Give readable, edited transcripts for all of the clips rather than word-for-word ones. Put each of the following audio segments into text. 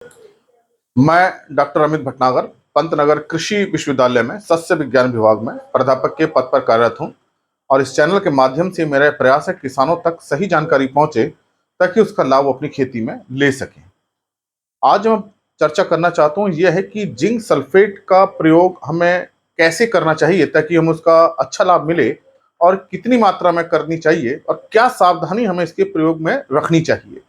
मैं डॉक्टर अमित भटनागर पंतनगर कृषि विश्वविद्यालय में सस्य विज्ञान विभाग में प्राध्यापक के पद पर कार्यरत हूं और इस चैनल के माध्यम से मेरा प्रयास है किसानों तक सही जानकारी पहुंचे ताकि उसका लाभ वो अपनी खेती में ले सकें। आज मैं चर्चा करना चाहता हूं यह है कि जिंक सल्फेट का प्रयोग हमें कैसे करना चाहिए ताकि हम उसका अच्छा लाभ मिले और कितनी मात्रा में करनी चाहिए और क्या सावधानी हमें इसके प्रयोग में रखनी चाहिए।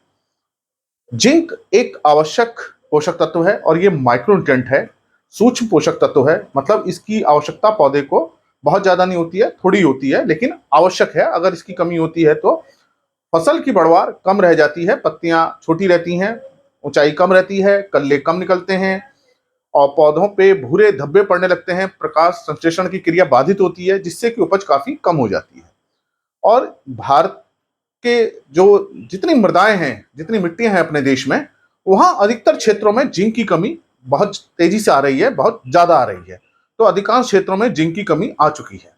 जिंक एक आवश्यक पोषक तत्व है और ये माइक्रोन्यूट्रिएंट है, सूक्ष्म पोषक तत्व है। मतलब इसकी आवश्यकता पौधे को बहुत ज्यादा नहीं होती है, थोड़ी होती है, लेकिन आवश्यक है। अगर इसकी कमी होती है तो फसल की बढ़वार कम रह जाती है, पत्तियां छोटी रहती हैं, ऊंचाई कम रहती है, कल्ले कम निकलते हैं और पौधों पे भूरे धब्बे पड़ने लगते हैं। प्रकाश संश्लेषण की क्रिया बाधित होती है जिससे कि उपज काफी कम हो जाती है। और भारत के जो जितनी मृदाएं हैं, जितनी मिट्टियां हैं अपने देश में, वहां अधिकतर क्षेत्रों में जिंक की कमी बहुत तेजी से आ रही है, बहुत ज्यादा आ रही है। तो अधिकांश क्षेत्रों में जिंक की कमी आ चुकी है,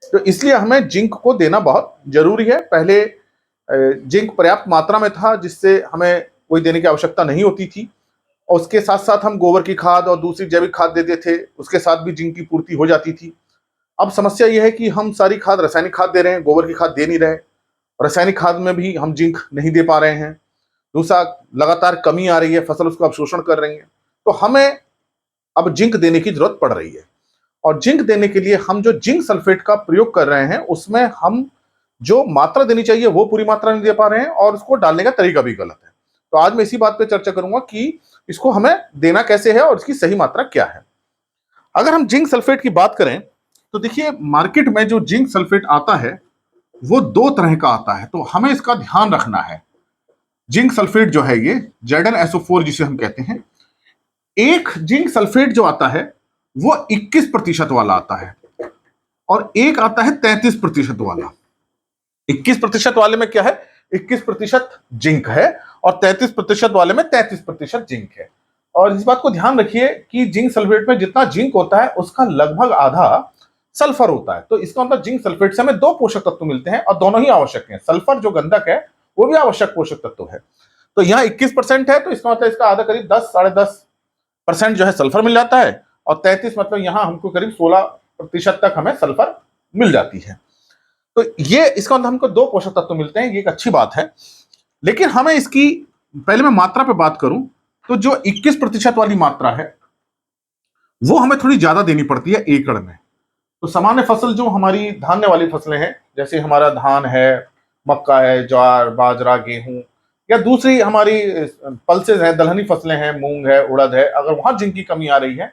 तो इसलिए हमें जिंक को देना बहुत जरूरी है। पहले जिंक पर्याप्त मात्रा में था जिससे हमें कोई देने की आवश्यकता नहीं होती थी और उसके साथ साथ हम गोबर की खाद और दूसरी जैविक खाद देते थे, उसके साथ भी जिंक की पूर्ति हो जाती थी। अब समस्या यह है कि हम सारी खाद रासायनिक खाद दे रहे हैं, गोबर की खाद दे नहीं रहे। रासायनिक खाद में भी हम जिंक नहीं दे पा रहे हैं। दूसरा, लगातार कमी आ रही है, फसल उसको अवशोषण कर रही है। तो हमें अब जिंक देने की जरूरत पड़ रही है और जिंक देने के लिए हम जो जिंक सल्फेट का प्रयोग कर रहे हैं उसमें हम जो मात्रा देनी चाहिए वो पूरी मात्रा नहीं दे पा रहे हैं और उसको डालने का तरीका भी गलत है। तो आज मैं इसी बात पे चर्चा करूंगा कि इसको हमें देना कैसे है और इसकी सही मात्रा क्या है। अगर हम जिंक सल्फेट की बात करें तो देखिए, मार्केट में जो जिंक सल्फेट आता है वो दो तरह का आता है, तो हमें इसका ध्यान रखना है। जिंक सल्फेट जो है ये ZnSO4 जिसे हम कहते हैं, एक जिंक सल्फेट जो आता है वो 21% वाला आता है और एक आता है 33% वाला। 21% वाले में क्या है, 21% जिंक है और 33% वाले में 33% जिंक है। और इस बात को ध्यान रखिए कि जिंक सल्फेट में जितना जिंक होता है उसका लगभग आधा सल्फर होता है। तो इसका मतलब जिंक सल्फेट से हमें दो पोषक तत्व मिलते हैं और दोनों ही आवश्यक हैं। सल्फर जो गंधक है वो भी आवश्यक पोषक तत्व है। तो यहाँ 21% है तो इसका मतलब इसका आधा करीब 10 साढ़े 10% जो है सल्फर मिल जाता है और 33 मतलब यहाँ हमको करीब 16% तक हमें सल्फर मिल जाती है। तो ये इसका मतलब हमको दो पोषक तत्व मिलते हैं, ये एक अच्छी बात है। लेकिन हमें इसकी पहले मैं मात्रा पे बात करूं तो जो 21% वाली मात्रा है वो हमें थोड़ी ज्यादा देनी पड़ती है एकड़ में। तो सामान्य फसल जो हमारी धान्य वाली फसलें हैं, जैसे हमारा धान है, मक्का है, ज्वार बाजरा गेहूं, या दूसरी हमारी पल्सेज हैं, दलहनी फसलें हैं, मूंग है, उड़द है, अगर वहां जिंक की कमी आ रही है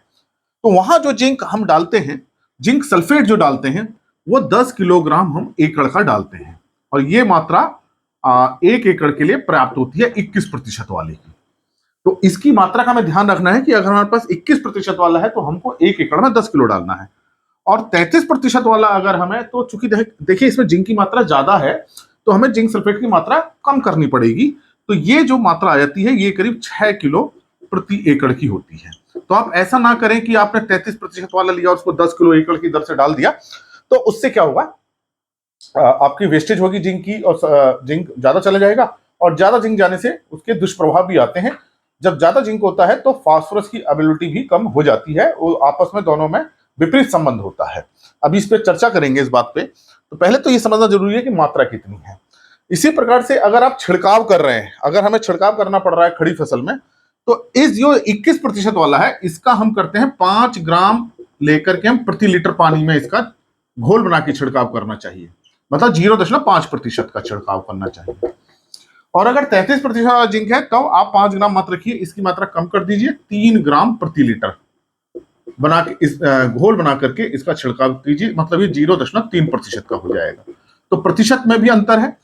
तो वहां जो जिंक हम डालते हैं, जिंक सल्फेट जो डालते हैं वो 10 किलोग्राम हम एकड़ का डालते हैं और ये मात्रा एक एकड़ के लिए पर्याप्त होती है 21% वाले की। तो इसकी मात्रा का हमें ध्यान रखना है कि अगर हमारे पास 21% वाला है तो हमको एक एकड़ में 10 किलो डालना है और 33% वाला अगर हमें, तो चूंकि देखिए इसमें जिंक की मात्रा ज्यादा है तो हमें जिंक सल्फेट की मात्रा कम करनी पड़ेगी। तो ये जो मात्रा आ जाती है ये करीब 6 किलो प्रति एकड़ की होती है। तो आप ऐसा ना करें कि आपने 33% वाला लिया और उसको 10 किलो एकड़ की दर से डाल दिया, तो उससे क्या होगा, आपकी वेस्टेज होगी जिंक की और जिंक ज्यादा चला जाएगा और ज्यादा जिंक जाने से उसके दुष्प्रभाव भी आते हैं। जब ज्यादा जिंक होता है तो फास्फोरस की अवेलेबिलिटी भी कम हो जाती है, वो आपस में दोनों में विपरीत संबंध होता है। अभी इस पर चर्चा करेंगे इस बात पे। तो पहले तो ये समझना जरूरी है कि मात्रा कितनी है। इसी प्रकार से अगर आप छिड़काव कर रहे हैं, अगर हमें छिड़काव करना पड़ रहा है खड़ी फसल में, तो इस जो 21% वाला है इसका हम करते हैं 5 ग्राम लेकर के हम प्रति लीटर पानी में इसका घोल बना के छिड़काव करना चाहिए। मतलब 0.5% का छिड़काव करना चाहिए। और अगर 33% वाला जिंक है तो आप 5 ग्राम मत रखिए, इसकी मात्रा कम कर दीजिए, 3 ग्राम प्रति लीटर बना के इस घोल बना करके इसका छिड़काव कीजिए। मतलब ये 0.3% का हो जाएगा। तो प्रतिशत में भी अंतर है,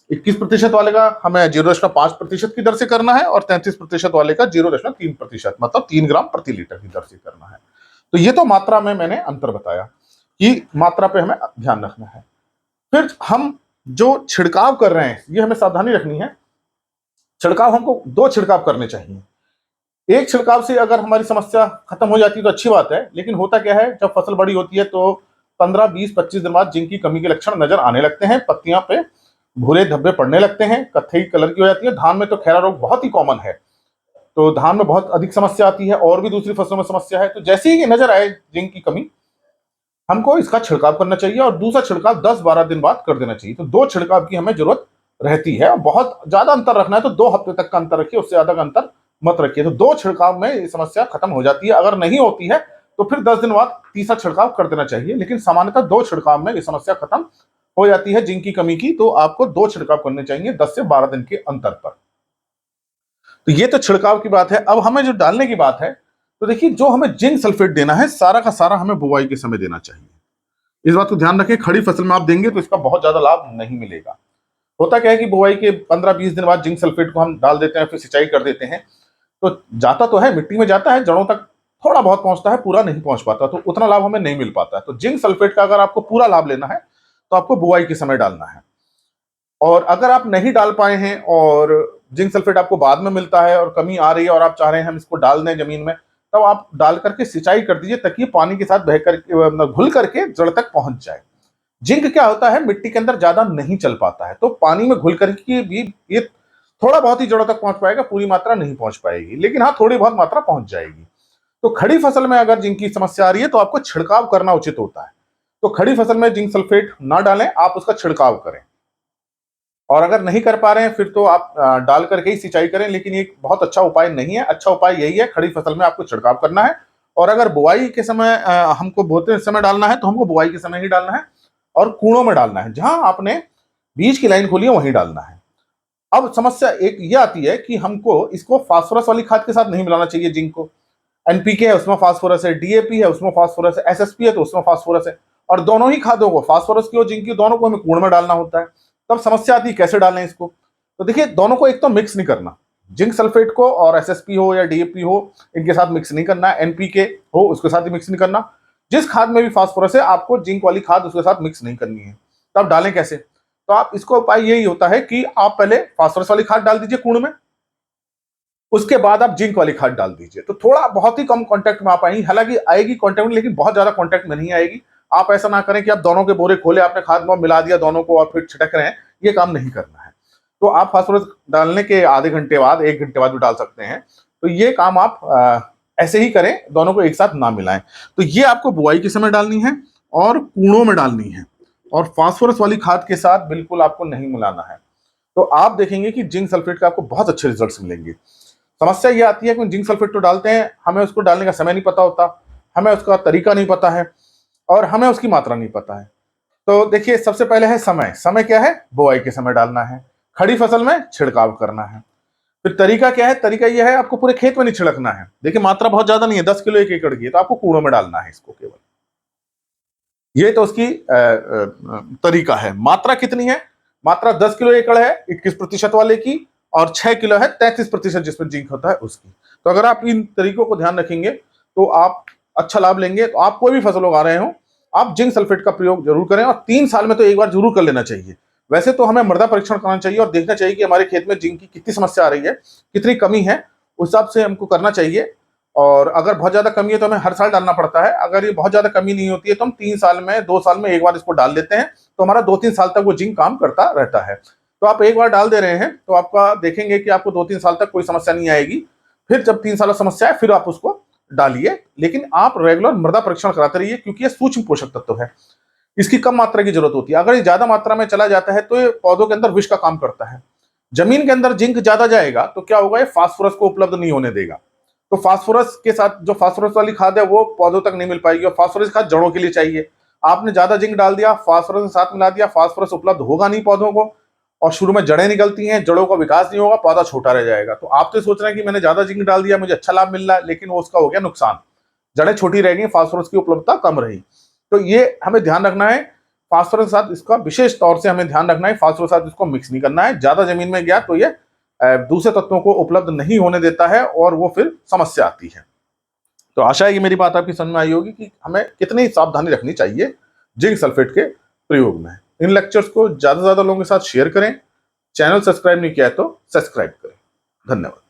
21% वाले का हमें 0.5% की दर से करना है और 33% वाले का 0.3%, मतलब 3 ग्राम प्रति लीटर की दर से करना है। तो ये तो मात्रा में मैंने अंतर बताया कि मात्रा पे हमें ध्यान रखना है। फिर हम जो छिड़काव कर रहे हैं ये हमें सावधानी रखनी है। छिड़काव हमको 2 छिड़काव करने चाहिए। एक छिड़काव से अगर हमारी समस्या खत्म हो जाती है तो अच्छी बात है, लेकिन होता क्या है, जब फसल बड़ी होती है तो 15, 20, 25 दिन बाद जिंक की कमी के लक्षण नजर आने लगते हैं। पत्तियां पे भूरे धब्बे पड़ने लगते हैं, कत्थई कलर की हो जाती है। धान में तो खैरा रोग बहुत ही कॉमन है। तो धान में बहुत अधिक समस्या आती है और भी दूसरी फसलों में समस्या है। तो जैसे ही नजर आए जिंक की कमी, हमको इसका छिड़काव करना चाहिए और दूसरा छिड़काव 10-12 दिन बाद कर देना चाहिए। तो 2 छिड़काव की हमें जरूरत रहती है। बहुत ज्यादा अंतर रखना है तो 2 हफ्ते तक का अंतर रखिए, उससे ज्यादा का अंतर मत रखिए। तो 2 छिड़काव में ये समस्या खत्म हो जाती है। अगर नहीं होती है तो फिर 10 दिन बाद तीसरा छिड़काव कर देना चाहिए, लेकिन सामान्यतः 2 छिड़काव में ये समस्या खत्म हो जाती है जिंक की कमी की। तो आपको 2 छिड़काव करने चाहिए 10 से 12 दिन के अंतर पर। तो ये तो छिड़काव की बात है। अब हमें जो डालने की बात है, तो देखिए जो हमें जिंक सल्फेट देना है सारा का सारा हमें बुआई के समय देना चाहिए। इस बात को ध्यान रखें, खड़ी फसल में आप देंगे तो इसका बहुत ज्यादा लाभ नहीं मिलेगा। होता क्या है कि बुआई के 15-20 दिन बाद जिंक सल्फेट को हम डाल देते हैं, फिर सिंचाई कर देते हैं, तो जाता तो है मिट्टी में, जाता है जड़ों तक थोड़ा बहुत पहुंचता है, पूरा नहीं पहुंच पाता, तो उतना लाभ हमें नहीं मिल पाता है। तो जिंक सल्फेट का अगर आपको पूरा लाभ लेना है तो आपको बुआई के समय डालना है। और अगर आप नहीं डाल पाए हैं और जिंक सल्फेट आपको बाद में मिलता है और कमी आ रही है और आप चाह रहे हैं हम इसको डाल दें जमीन में, तब आप डाल करके सिंचाई कर दीजिए ताकि पानी के साथ बह कर घुल करके जड़ तक पहुंच जाए। जिंक क्या होता है, मिट्टी के अंदर ज्यादा नहीं चल पाता है, तो पानी में घुल करके भी ये थोड़ा बहुत ही जड़ों तक पहुंच पाएगा, पूरी मात्रा नहीं पहुंच पाएगी, लेकिन हाँ थोड़ी बहुत मात्रा पहुंच जाएगी। तो खड़ी फसल में अगर जिंक की समस्या आ रही है तो आपको छिड़काव करना उचित होता है। तो खड़ी फसल में जिंक सल्फेट ना डालें, आप उसका छिड़काव करें। और अगर नहीं कर पा रहे हैं फिर तो आप डाल करके ही सिंचाई करें, लेकिन ये बहुत अच्छा उपाय नहीं है। अच्छा उपाय यही है, खड़ी फसल में आपको छिड़काव करना है। और अगर बुआई के समय हमको बोते समय डालना है तो हमको बुआई के समय ही डालना है और कूड़ों में डालना है, जहां आपने बीज की लाइन खोली है वहीं डालना है। अब समस्या एक ये आती है कि हमको इसको फास्फोरस वाली खाद के साथ नहीं मिलाना चाहिए जिंक को। एनपीके है उसमें फास्फोरस है, डीएपी है उसमें फास्फोरस है, एसएसपी है तो उसमें फास्फोरस है, और दोनों ही खादों को, फास्फोरस की और जिंक की, दोनों को हमें कूड़ में डालना होता है। तब समस्या आती है कैसे डालें इसको। तो देखिए दोनों को एक तो मिक्स नहीं करना, जिंक सल्फेट को और एसएसपी हो या डीएपी हो इनके साथ मिक्स नहीं करना, एनपीके हो उसके साथ भी मिक्स नहीं करना। जिस खाद में भी फास्फोरस है आपको जिंक वाली खाद उसके साथ मिक्स नहीं करनी है। तब डालें कैसे, तो आप इसको उपाय यही होता है कि आप पहले फास्फोरस वाली खाद डाल दीजिए कूड़ में, उसके बाद आप जिंक वाली खाद डाल दीजिए। तो थोड़ा बहुत ही कम कांटेक्ट में आप आएंगी, हालांकि आएगी कांटेक्ट में, लेकिन बहुत ज्यादा कांटेक्ट में नहीं आएगी। आप ऐसा ना करें कि आप दोनों के बोरे खोले, आपने खाद में मिला दिया दोनों को और फिर छिटक रहे हैं, ये काम नहीं करना है। तो आप फास्फोरस डालने के आधे घंटे बाद, 1 घंटे बाद भी डाल सकते हैं। तो ये काम आप ऐसे ही करें, दोनों को एक साथ ना मिलाएं। तो ये आपको बुआई के समय डालनी है और कूड़ों में डालनी है, और फास्फोरस वाली खाद के साथ बिल्कुल आपको नहीं मिलाना है। तो आप देखेंगे कि जिंक सल्फेट का आपको बहुत अच्छे रिजल्ट्स मिलेंगे। समस्या ये आती है कि जिंक सल्फेट तो डालते हैं, हमें उसको डालने का समय नहीं पता होता, हमें उसका तरीका नहीं पता है और हमें उसकी मात्रा नहीं पता है। तो देखिए सबसे पहले है समय। समय क्या है, बुआई के समय डालना है, खड़ी फसल में छिड़काव करना है। फिर तरीका क्या है, तरीका यह है आपको पूरे खेत में नहीं छिड़कना है। देखिए मात्रा बहुत ज्यादा नहीं है, 10 किलो 1 एकड़ की है, तो आपको कूड़ों में डालना है इसको केवल। ये तो उसकी तरीका है। मात्रा कितनी है, मात्रा 10 किलो एकड़ है 21% वाले की, और 6 किलो है 33% जिसमें जिंक होता है उसकी। तो अगर आप इन तरीकों को ध्यान रखेंगे तो आप अच्छा लाभ लेंगे। तो आप कोई भी फसल उगा रहे हो, आप जिंक सल्फेट का प्रयोग जरूर करें, और 3 साल में तो एक बार जरूर कर लेना चाहिए। वैसे तो हमें मृदा परीक्षण करना चाहिए और देखना चाहिए कि हमारे खेत में जिंक की कितनी समस्या आ रही है, कितनी कमी है, उस हिसाब से हमको करना चाहिए। और अगर बहुत ज्यादा कमी है तो हमें हर साल डालना पड़ता है। अगर ये बहुत ज्यादा कमी नहीं होती है तो हम 3 साल में, 2 साल में एक बार इसको डाल देते हैं, तो हमारा 2-3 साल तक वो जिंक काम करता रहता है। तो आप एक बार डाल दे रहे हैं तो आपका देखेंगे कि आपको 2-3 साल तक कोई समस्या नहीं आएगी। फिर जब 3 साल समस्या है फिर आप उसको डालिए, लेकिन आप रेगुलर मृदा परीक्षण कराते रहिए, क्योंकि ये सूक्ष्म पोषक तत्व है, इसकी कम मात्रा की जरूरत होती है। अगर ये ज्यादा मात्रा में चला जाता है तो ये पौधों के अंदर विष का काम करता है। जमीन के अंदर जिंक ज्यादा जाएगा तो क्या होगा, ये फास्फोरस को उपलब्ध नहीं होने देगा। तो फास्फोरस के साथ जो फास्फोरस वाली खाद है वो पौधों तक नहीं मिल पाएगी, और फास्फोरस खाद जड़ों के लिए चाहिए। आपने ज्यादा जिंक डाल दिया, फास्फोरस के साथ मिला दिया, फास्फोरस उपलब्ध होगा नहीं पौधों को, और शुरू में जड़ें निकलती हैं, जड़ों का विकास नहीं होगा, पौधा छोटा रह जाएगा। तो आप तो सोच रहे हैं कि मैंने ज्यादा जिंक डाल दिया, मुझे अच्छा लाभ मिल रहा है, लेकिन वो उसका हो गया नुकसान, जड़ें छोटी रह गई, फास्फोरस की उपलब्धता कम रही। तो ये हमें ध्यान रखना है, फास्फोरस के साथ इसका विशेष तौर से हमें ध्यान रखना है, फास्फोरस के साथ इसको मिक्स नहीं करना है। ज्यादा जमीन में गया तो ये दूसरे तत्वों को उपलब्ध नहीं होने देता है और वो फिर समस्या आती है। तो आशा है कि मेरी बात आपकी समझ में आई होगी कि हमें कितनी सावधानी रखनी चाहिए जिंक सल्फेट के प्रयोग में। इन लेक्चर्स को ज्यादा से ज्यादा लोगों के साथ शेयर करें। चैनल सब्सक्राइब नहीं किया है तो सब्सक्राइब करें। धन्यवाद।